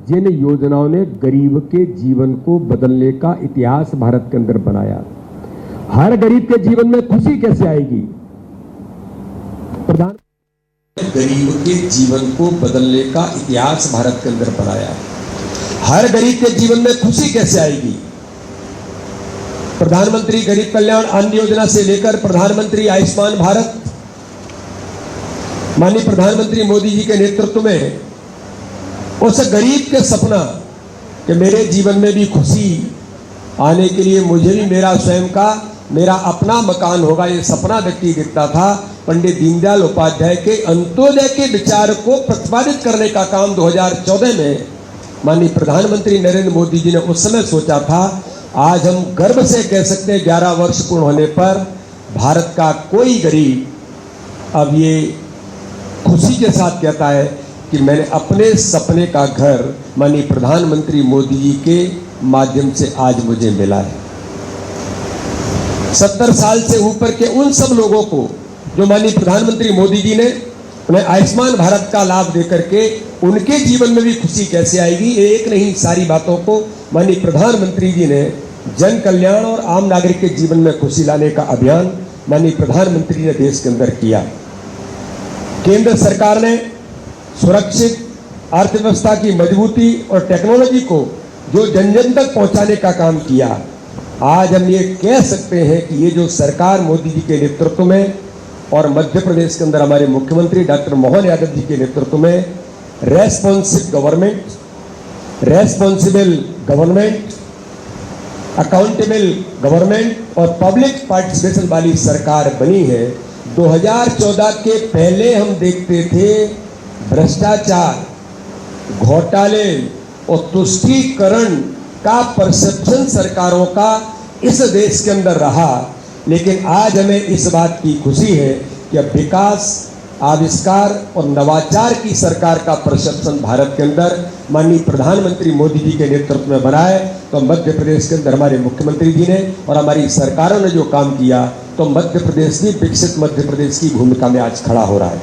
जिन योजनाओं ने गरीब के जीवन को बदलने का इतिहास भारत के अंदर बनाया। हर गरीब के जीवन में खुशी कैसे आएगी? गरीब के जीवन को बदलने का इतिहास भारत के अंदर बनाया। हर गरीब के जीवन में खुशी कैसे आएगी? प्रधानमंत्री गरीब कल्याण अन्न योजना से लेकर प्रधानमंत्री आयुष्मान भारत, माननीय प्रधानमंत्री मोदी जी के नेतृत्व में उस गरीब के सपना कि मेरे जीवन में भी खुशी आने के लिए मुझे भी मेरा स्वयं का मेरा अपना मकान होगा, ये सपना व्यक्ति दिखता था। पंडित दीनदयाल उपाध्याय के अंत्योदय के विचार को प्रतिपादित करने का काम 2014 में माननीय प्रधानमंत्री नरेंद्र मोदी जी ने उस समय सोचा था। आज हम गर्व से कह सकते हैं 11 वर्ष पूर्ण होने पर भारत का कोई गरीब अब ये खुशी के साथ कहता है कि मैंने अपने सपने का घर माननीय प्रधानमंत्री मोदी जी के माध्यम से आज मुझे मिला है। 70 साल से ऊपर के उन सब लोगों को जो माननीय प्रधानमंत्री मोदी जी ने उन्हें आयुष्मान भारत का लाभ देकर के उनके जीवन में भी खुशी कैसे आएगी, एक नहीं सारी बातों को माननीय प्रधानमंत्री जी ने जन कल्याण और आम नागरिक के जीवन में खुशी लाने का अभियान माननीय प्रधानमंत्री ने देश के अंदर किया। केंद्र सरकार ने सुरक्षित अर्थव्यवस्था की मजबूती और टेक्नोलॉजी को जो जन जन तक पहुंचाने का काम किया। आज हम ये कह सकते हैं कि ये जो सरकार मोदी जी के नेतृत्व में और मध्य प्रदेश के अंदर हमारे मुख्यमंत्री डॉक्टर मोहन यादव जी के नेतृत्व में रेस्पॉन्सिबल गवर्नमेंट, अकाउंटेबल गवर्नमेंट और पब्लिक पार्टिसिपेशन वाली सरकार बनी है। 2014 के पहले हम देखते थे भ्रष्टाचार, घोटाले और तुष्टीकरण का परसेप्शन सरकारों का इस देश के अंदर रहा, लेकिन आज हमें इस बात की खुशी है कि अब विकास, आविष्कार और नवाचार की सरकार का परसेप्शन भारत के अंदर माननीय प्रधानमंत्री मोदी जी के नेतृत्व में बना है। तो मध्य प्रदेश के अंदर हमारे मुख्यमंत्री जी ने और हमारी सरकारों ने जो काम किया, तो मध्य प्रदेश की विकसित मध्य प्रदेश की भूमिका में आज खड़ा हो रहा है।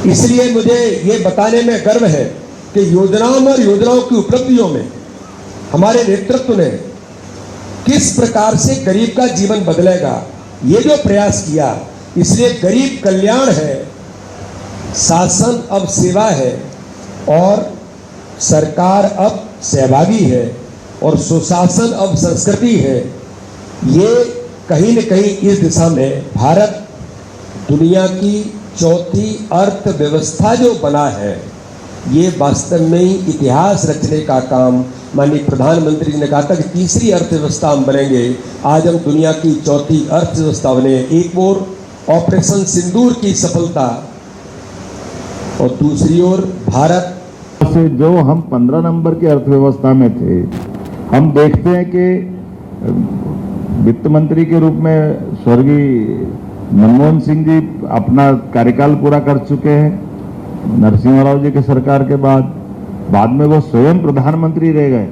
इसलिए मुझे ये बताने में गर्व है कि योजनाओं और योजनाओं की उपलब्धियों में हमारे नेतृत्व ने किस प्रकार से गरीब का जीवन बदलेगा ये जो प्रयास किया। इसलिए गरीब कल्याण है, शासन अब सेवा है और सरकार अब सहभागी है और सुशासन अब संस्कृति है। ये कहीं न कहीं इस दिशा में भारत दुनिया की चौथी अर्थव्यवस्था जो बना है, ये वास्तव में ही इतिहास रचने का काम माननीय प्रधानमंत्री ने कहा था कि तीसरी अर्थव्यवस्था हम बनेंगे। आज हम दुनिया की चौथी अर्थव्यवस्था बने। एक ओर ऑपरेशन सिंदूर की सफलता और दूसरी ओर भारत से जो हम 15 नंबर की अर्थव्यवस्था में थे, हम देखते हैं कि वित्त मंत्री के रूप में स्वर्गीय मनमोहन सिंह जी अपना कार्यकाल पूरा कर चुके हैं नरसिम्हा राव जी के सरकार के बाद में वो स्वयं प्रधानमंत्री रह गए।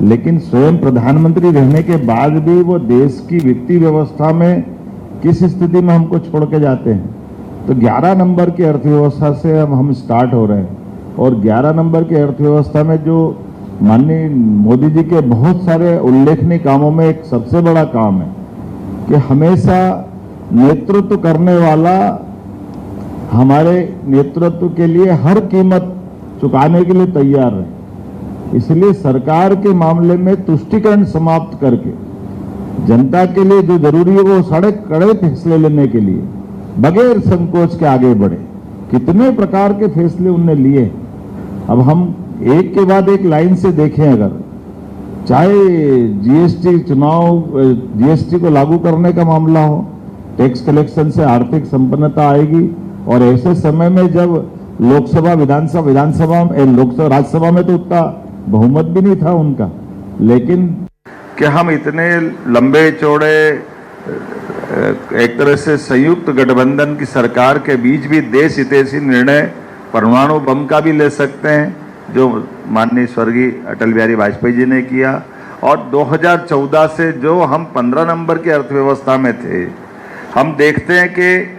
लेकिन स्वयं प्रधानमंत्री रहने के बाद भी वो देश की वित्तीय व्यवस्था में किस स्थिति में हमको छोड़ के जाते हैं। तो 11 नंबर की अर्थव्यवस्था से अब हम स्टार्ट हो रहे हैं और 11 नंबर की अर्थव्यवस्था में जो माननीय मोदी जी के बहुत सारे उल्लेखनीय कामों में एक सबसे बड़ा काम है कि हमेशा नेतृत्व करने वाला हमारे नेतृत्व के लिए हर कीमत चुकाने के लिए तैयार है। इसलिए सरकार के मामले में तुष्टीकरण समाप्त करके जनता के लिए जो जरूरी है वो सारे कड़े फैसले लेने के लिए बगैर संकोच के आगे बढ़े। कितने प्रकार के फैसले उनने लिए। अब हम एक के बाद एक लाइन से देखें, अगर चाहे जीएसटी जीएसटी को लागू करने का मामला हो, टैक्स कलेक्शन से आर्थिक संपन्नता आएगी। और ऐसे समय में जब लोकसभा राज्यसभा में तो उतना बहुमत भी नहीं था उनका, लेकिन कि हम इतने लंबे चौड़े एक तरह से संयुक्त गठबंधन की सरकार के बीच भी देश हितैषी निर्णय परमाणु बम का भी ले सकते हैं, जो माननीय स्वर्गीय अटल बिहारी वाजपेयी जी ने किया। और 2014 से जो हम 15 नंबर की अर्थव्यवस्था में थे, हम देखते हैं कि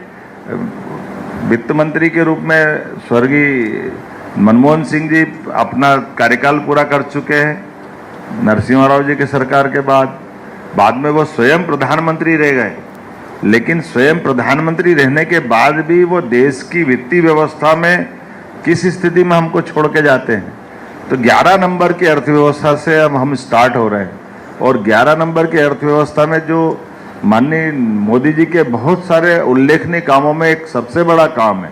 वित्त मंत्री के रूप में स्वर्गीय मनमोहन सिंह जी अपना कार्यकाल पूरा कर चुके हैं नरसिम्हा राव जी के सरकार के बाद में वो स्वयं प्रधानमंत्री रह गए, लेकिन स्वयं प्रधानमंत्री रहने के बाद भी वो देश की वित्तीय व्यवस्था में किस स्थिति में हमको छोड़ के जाते हैं। तो 11 नंबर की अर्थव्यवस्था से अब हम स्टार्ट हो रहे हैं, और 11 नंबर की अर्थव्यवस्था में जो माननीय मोदी जी के बहुत सारे उल्लेखनीय कामों में एक सबसे बड़ा काम है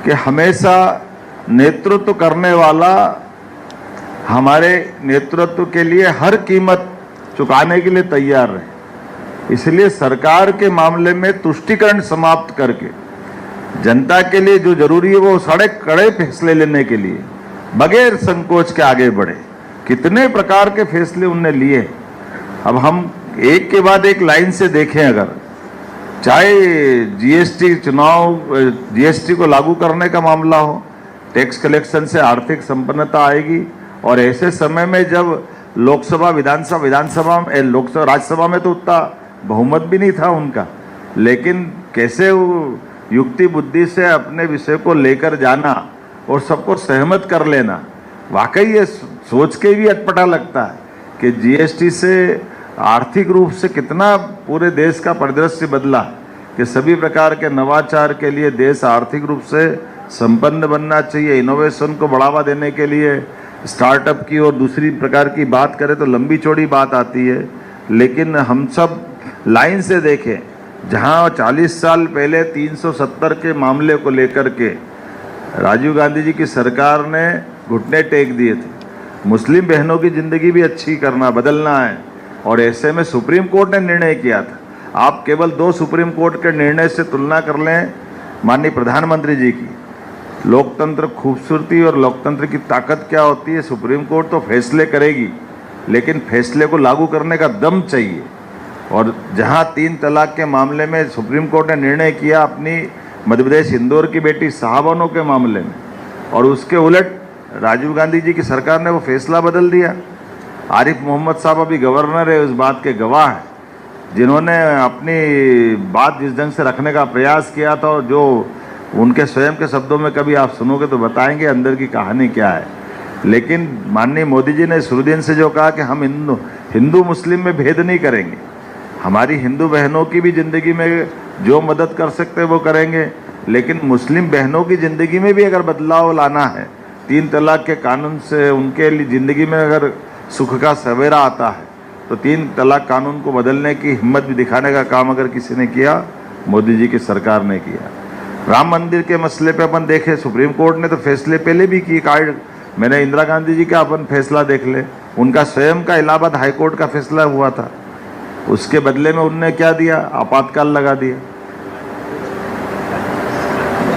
कि हमेशा नेतृत्व करने वाला हमारे नेतृत्व के लिए हर कीमत चुकाने के लिए तैयार रहे। इसलिए सरकार के मामले में तुष्टीकरण समाप्त करके जनता के लिए जो जरूरी है वो सारे कड़े फैसले लेने के लिए बगैर संकोच के आगे बढ़े। कितने प्रकार के फैसले उनने लिए। अब हम एक के बाद एक लाइन से देखें, अगर चाहे जीएसटी जीएसटी को लागू करने का मामला हो, टैक्स कलेक्शन से आर्थिक संपन्नता आएगी, और ऐसे समय में जब लोकसभा राज्यसभा में तो उतना बहुमत भी नहीं था उनका, लेकिन कैसे वो युक्ति बुद्धि से अपने विषय को लेकर जाना और सबको सहमत कर लेना, वाकई ये सोच के भी अटपटा लगता है कि जीएसटी से आर्थिक रूप से कितना पूरे देश का परिदृश्य बदला, कि सभी प्रकार के नवाचार के लिए देश आर्थिक रूप से संपन्न बनना चाहिए। इनोवेशन को बढ़ावा देने के लिए स्टार्टअप की और दूसरी प्रकार की बात करें तो लंबी चौड़ी बात आती है, लेकिन हम सब लाइन से देखें, जहां 40 साल पहले 370 के मामले को लेकर के राजीव गांधी जी की सरकार ने घुटने टेक दिए थे। मुस्लिम बहनों की ज़िंदगी भी अच्छी करना, बदलना है, और ऐसे में सुप्रीम कोर्ट ने निर्णय किया था। आप केवल 2 सुप्रीम कोर्ट के निर्णय से तुलना कर लें माननीय प्रधानमंत्री जी की। लोकतंत्र खूबसूरती और लोकतंत्र की ताकत क्या होती है। सुप्रीम कोर्ट तो फैसले करेगी, लेकिन फैसले को लागू करने का दम चाहिए। और जहां 3 तलाक के मामले में सुप्रीम कोर्ट ने निर्णय किया अपनी मध्य प्रदेश इंदौर की बेटी शाहबानो के मामले में, और उसके उलट राजीव गांधी जी की सरकार ने वो फैसला बदल दिया। आरिफ मोहम्मद साहब अभी गवर्नर है, उस बात के गवाह हैं, जिन्होंने अपनी बात जिस ढंग से रखने का प्रयास किया था, और जो उनके स्वयं के शब्दों में कभी आप सुनोगे तो बताएंगे अंदर की कहानी क्या है। लेकिन माननीय मोदी जी ने शुरू दिन से जो कहा कि हम हिंदू मुस्लिम में भेद नहीं करेंगे, हमारी हिंदू बहनों की भी ज़िंदगी में जो मदद कर सकते हैं वो करेंगे, लेकिन मुस्लिम बहनों की ज़िंदगी में भी अगर बदलाव लाना है, 3 तलाक के कानून से उनके लिए ज़िंदगी में अगर सुख का सवेरा आता है, तो 3 तलाक कानून को बदलने की हिम्मत भी दिखाने का काम अगर किसी ने किया, मोदी जी की सरकार ने किया। राम मंदिर के मसले पे अपन देखें, सुप्रीम कोर्ट ने तो फैसले पहले भी किए। मैंने इंदिरा गांधी जी का अपन फैसला देख ले, उनका स्वयं का इलाहाबाद हाईकोर्ट का फैसला हुआ था, उसके बदले में उनने क्या दिया, आपातकाल लगा दिया।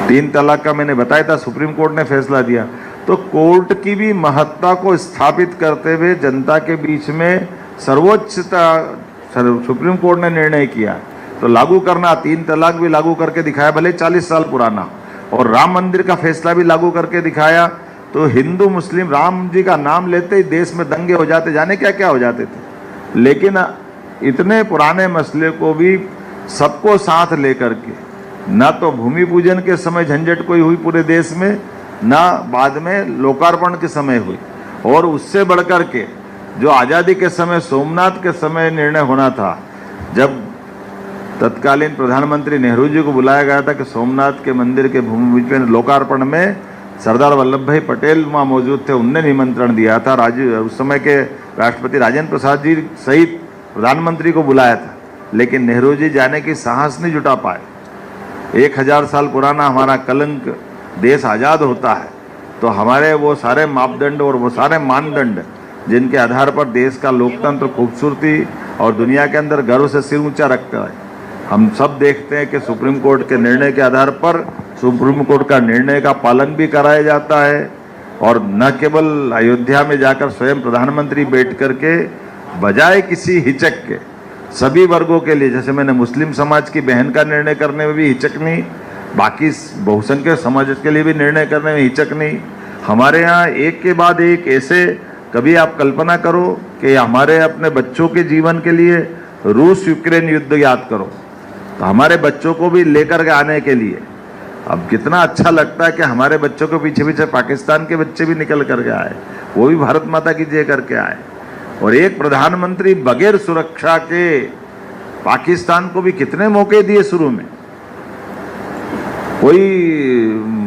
3 तलाक का मैंने बताया था, सुप्रीम कोर्ट ने फैसला दिया। तो कोर्ट की भी महत्ता को स्थापित करते हुए जनता के बीच में सर्वोच्चता सुप्रीम कोर्ट ने निर्णय किया, तो लागू करना, 3 तलाक भी लागू करके दिखाया, भले 40 साल पुराना, और राम मंदिर का फैसला भी लागू करके दिखाया। तो हिंदू मुस्लिम, राम जी का नाम लेते ही देश में दंगे हो जाते, जाने क्या क्या हो जाते थे। लेकिन इतने पुराने मसले को भी सबको साथ लेकर के, ना तो भूमि पूजन के समय झंझट कोई हुई पूरे देश में, ना बाद में लोकार्पण के समय हुई, और उससे बढ़कर के जो आज़ादी के समय, सोमनाथ के समय निर्णय होना था, जब तत्कालीन प्रधानमंत्री नेहरू जी को बुलाया गया था कि सोमनाथ के मंदिर के भूमि पूजन लोकार्पण में सरदार वल्लभ भाई पटेल वहाँ मौजूद थे, उनने निमंत्रण दिया था। उस समय के राष्ट्रपति राजेंद्र प्रसाद जी सहित प्रधानमंत्री को बुलाया था, लेकिन नेहरू जी जाने की साहस नहीं जुटा पाए। 1000 साल पुराना हमारा कलंक, देश आज़ाद होता है तो हमारे वो सारे मापदंड और वो सारे मानदंड जिनके आधार पर देश का लोकतंत्र खूबसूरती और दुनिया के अंदर गर्व से सिर ऊंचा रखता है, हम सब देखते हैं कि सुप्रीम कोर्ट के निर्णय के आधार पर सुप्रीम कोर्ट का निर्णय का पालन भी कराया जाता है। और न केवल अयोध्या में जाकर स्वयं प्रधानमंत्री बैठ करके, बजाय किसी हिचक के, सभी वर्गों के लिए, जैसे मैंने मुस्लिम समाज की बहन का निर्णय करने में भी हिचक नहीं, बाकी बहुसंख्यक समाज के लिए भी निर्णय करने में हिचक नहीं। हमारे यहाँ एक के बाद एक ऐसे, कभी आप कल्पना करो कि हमारे अपने बच्चों के जीवन के लिए रूस यूक्रेन युद्ध याद करो, तो हमारे बच्चों को भी लेकर के आने के लिए अब कितना अच्छा लगता है कि हमारे बच्चों के पीछे पीछे पाकिस्तान के बच्चे भी निकल करके आए, वो भी भारत माता की जय करके आए। और एक प्रधानमंत्री बगैर सुरक्षा के पाकिस्तान को भी कितने मौके दिए, शुरू में कोई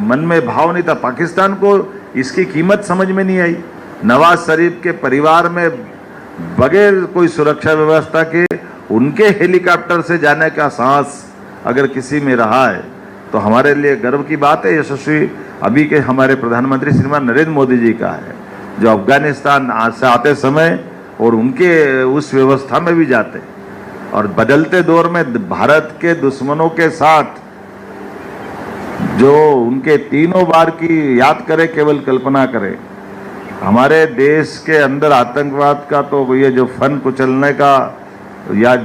मन में भाव नहीं था। पाकिस्तान को इसकी कीमत समझ में नहीं आई। नवाज शरीफ के परिवार में बगैर कोई सुरक्षा व्यवस्था के उनके हेलीकॉप्टर से जाने का साहस अगर किसी में रहा है तो हमारे लिए गर्व की बात है। यशस्वी अभी के हमारे प्रधानमंत्री श्रीमान नरेंद्र मोदी जी का है, जो अफगानिस्तान से आते समय और उनके उस व्यवस्था में भी जाते, और बदलते दौर में भारत के दुश्मनों के साथ जो उनके तीनों बार की याद करे, केवल कल्पना करे। हमारे देश के अंदर आतंकवाद का तो ये जो फन कुचलने का या